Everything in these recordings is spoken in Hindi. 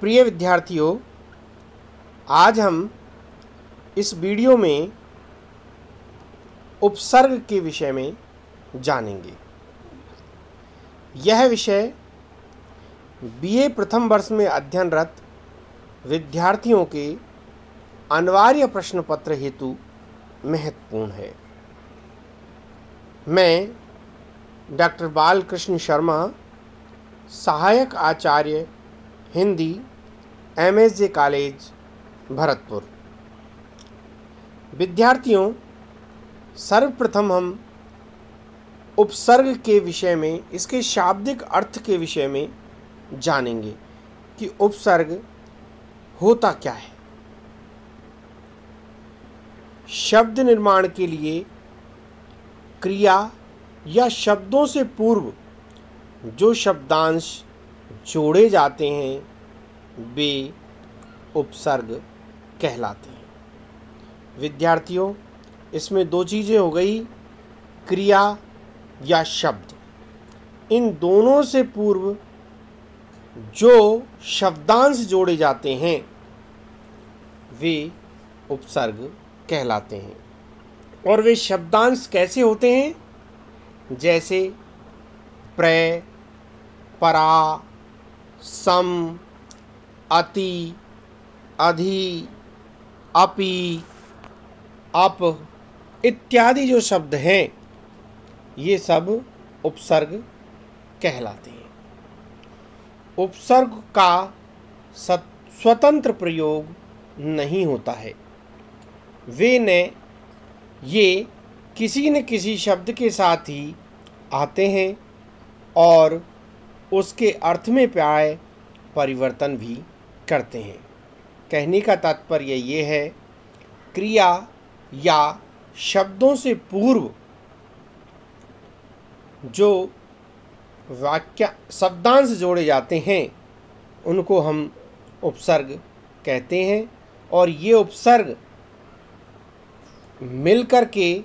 प्रिय विद्यार्थियों, आज हम इस वीडियो में उपसर्ग के विषय में जानेंगे। यह विषय बीए प्रथम वर्ष में अध्ययनरत विद्यार्थियों के अनिवार्य प्रश्न पत्र हेतु महत्वपूर्ण है। मैं डॉक्टर बालकृष्ण शर्मा, सहायक आचार्य हिंदी, MSJ कॉलेज भरतपुर। विद्यार्थियों, सर्वप्रथम हम उपसर्ग के विषय में, इसके शाब्दिक अर्थ के विषय में जानेंगे कि उपसर्ग होता क्या है। शब्द निर्माण के लिए क्रिया या शब्दों से पूर्व जो शब्दांश जोड़े जाते हैं वे उपसर्ग कहलाते हैं। विद्यार्थियों, इसमें दो चीज़ें हो गई, क्रिया या शब्द। इन दोनों से पूर्व जो शब्दांश जोड़े जाते हैं वे उपसर्ग कहलाते हैं। और वे शब्दांश कैसे होते हैं? जैसे प्रय, परा, सम, अति, अधि, अपि, अप इत्यादि जो शब्द हैं ये सब उपसर्ग कहलाते हैं। उपसर्ग का स्वतंत्र प्रयोग नहीं होता है। ये किसी न किसी शब्द के साथ ही आते हैं और उसके अर्थ में प्राय परिवर्तन भी करते हैं। कहने का तात्पर्य ये है, क्रिया या शब्दों से पूर्व जो शब्दांश जोड़े जाते हैं उनको हम उपसर्ग कहते हैं और ये उपसर्ग मिलकर के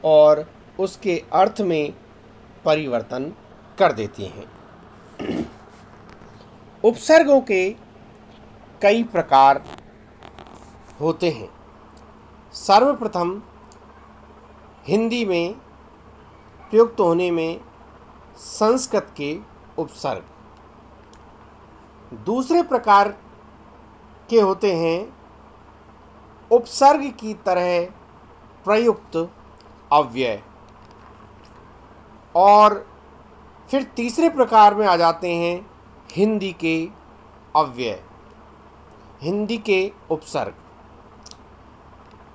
और उसके अर्थ में परिवर्तन कर देते हैं। उपसर्गों के कई प्रकार होते हैं। सर्वप्रथम हिंदी में प्रयुक्त होने में संस्कृत के उपसर्ग। दूसरे प्रकार के होते हैं उपसर्ग की तरह प्रयुक्त अव्यय। और फिर तीसरे प्रकार में आ जाते हैं हिंदी के अव्यय, हिंदी के उपसर्ग।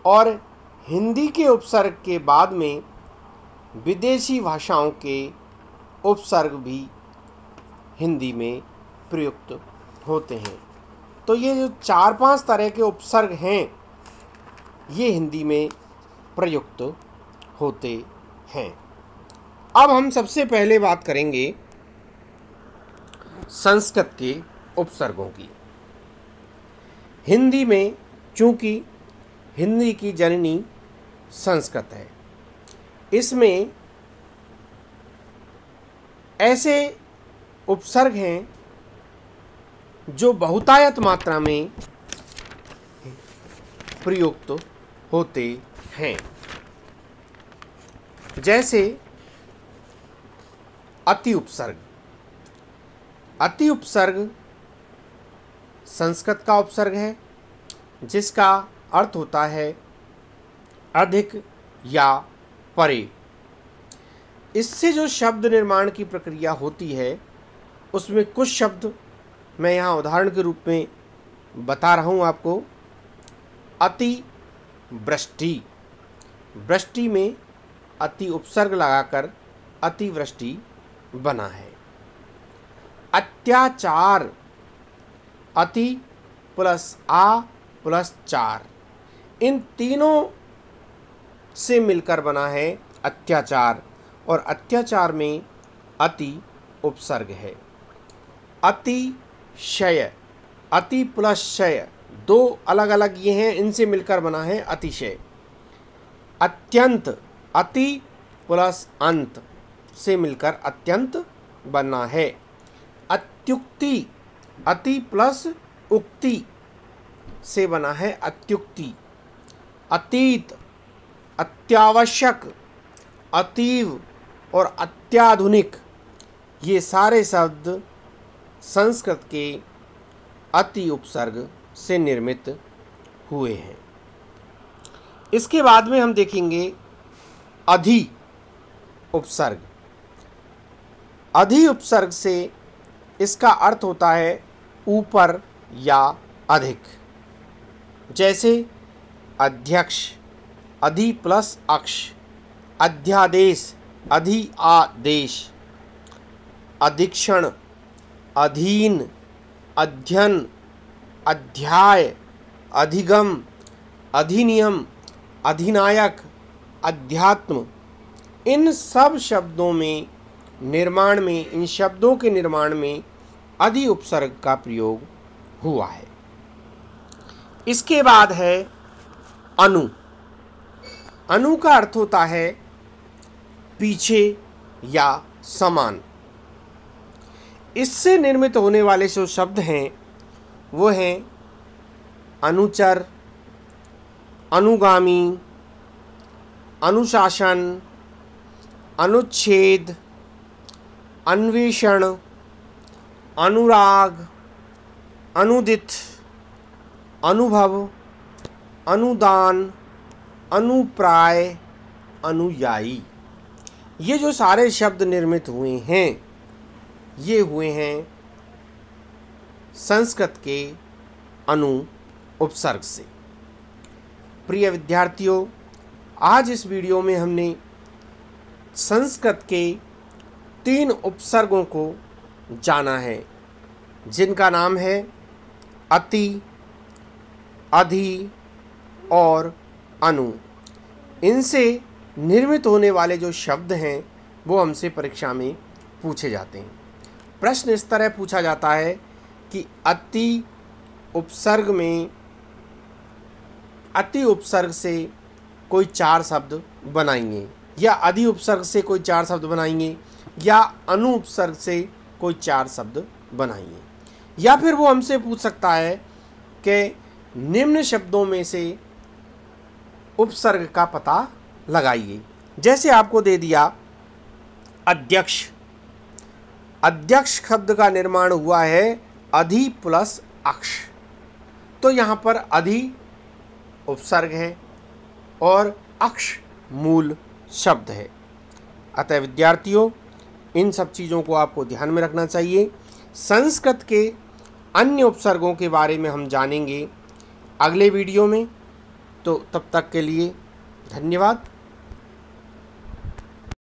और हिंदी के उपसर्ग के बाद में विदेशी भाषाओं के उपसर्ग भी हिंदी में प्रयुक्त होते हैं। तो ये जो 4-5 तरह के उपसर्ग हैं ये हिंदी में प्रयुक्त होते हैं। अब हम सबसे पहले बात करेंगे संस्कृत के उपसर्गों की। हिंदी में चूंकि हिंदी की जननी संस्कृत है, इसमें ऐसे उपसर्ग हैं जो बहुतायत मात्रा में प्रयुक्त होते हैं। जैसे अति उपसर्ग। अति उपसर्ग संस्कृत का उपसर्ग है जिसका अर्थ होता है अधिक या परे। इससे जो शब्द निर्माण की प्रक्रिया होती है उसमें कुछ शब्द मैं यहाँ उदाहरण के रूप में बता रहा हूँ आपको। अति वृष्टि। वृष्टि में अति उपसर्ग लगाकर अतिवृष्टि बना है। अत्याचार। अति प्लस आ प्लस चार, इन तीनों से मिलकर बना है अत्याचार। और अत्याचार में अति उपसर्ग है। अतिशय। अति प्लस शय, दो अलग अलग ये हैं, इनसे मिलकर बना है अतिशय। अत्यंत। अति प्लस अंत से मिलकर अत्यंत बना है। अत्युक्ति। अति प्लस उक्ति से बना है अत्युक्ति। अतीत, अत्यावश्यक, अतीव और अत्याधुनिक, ये सारे शब्द संस्कृत के अति उपसर्ग से निर्मित हुए हैं। इसके बाद में हम देखेंगे अधि उपसर्ग। अधि उपसर्ग से इसका अर्थ होता है ऊपर या अधिक। जैसे अध्यक्ष, अधि प्लस अक्ष, अध्यादेश, अधि आदेश, अधीक्षण, अधीन, अध्ययन, अध्याय, अधिगम, अधिनियम, अधिनायक, अध्यात्म, इन सब शब्दों में निर्माण में, इन शब्दों के निर्माण में अधि उपसर्ग का प्रयोग हुआ है। इसके बाद है अनु। अनु का अर्थ होता है पीछे या समान। इससे निर्मित होने वाले जो शब्द हैं वो हैं अनुचर, अनुगामी, अनुशासन, अनुच्छेद, अन्वेषण, अनुराग, अनुदित, अनुभव, अनुदान, अनुप्राय, अनुयायी। ये जो सारे शब्द निर्मित हुए हैं ये हुए हैं संस्कृत के अनु उपसर्ग से। प्रिय विद्यार्थियों, आज इस वीडियो में हमने संस्कृत के 3 उपसर्गों को जाना है, जिनका नाम है अति, अधि और अनु। इनसे निर्मित होने वाले जो शब्द हैं वो हमसे परीक्षा में पूछे जाते हैं। प्रश्न इस तरह पूछा जाता है कि अति उपसर्ग में, अति उपसर्ग से कोई 4 शब्द बनाएंगे, या अधि उपसर्ग से कोई 4 शब्द बनाएंगे, या अनु उपसर्ग से कोई 4 शब्द बनाएंगे। या फिर वो हमसे पूछ सकता है कि निम्न शब्दों में से उपसर्ग का पता लगाइए। जैसे आपको दे दिया अध्यक्ष। अध्यक्ष शब्द का निर्माण हुआ है अधि प्लस अक्ष, तो यहाँ पर अधि उपसर्ग है और अक्ष मूल शब्द है। अतः विद्यार्थियों, इन सब चीज़ों को आपको ध्यान में रखना चाहिए। संस्कृत के अन्य उपसर्गों के बारे में हम जानेंगे अगले वीडियो में। तो तब तक के लिए धन्यवाद।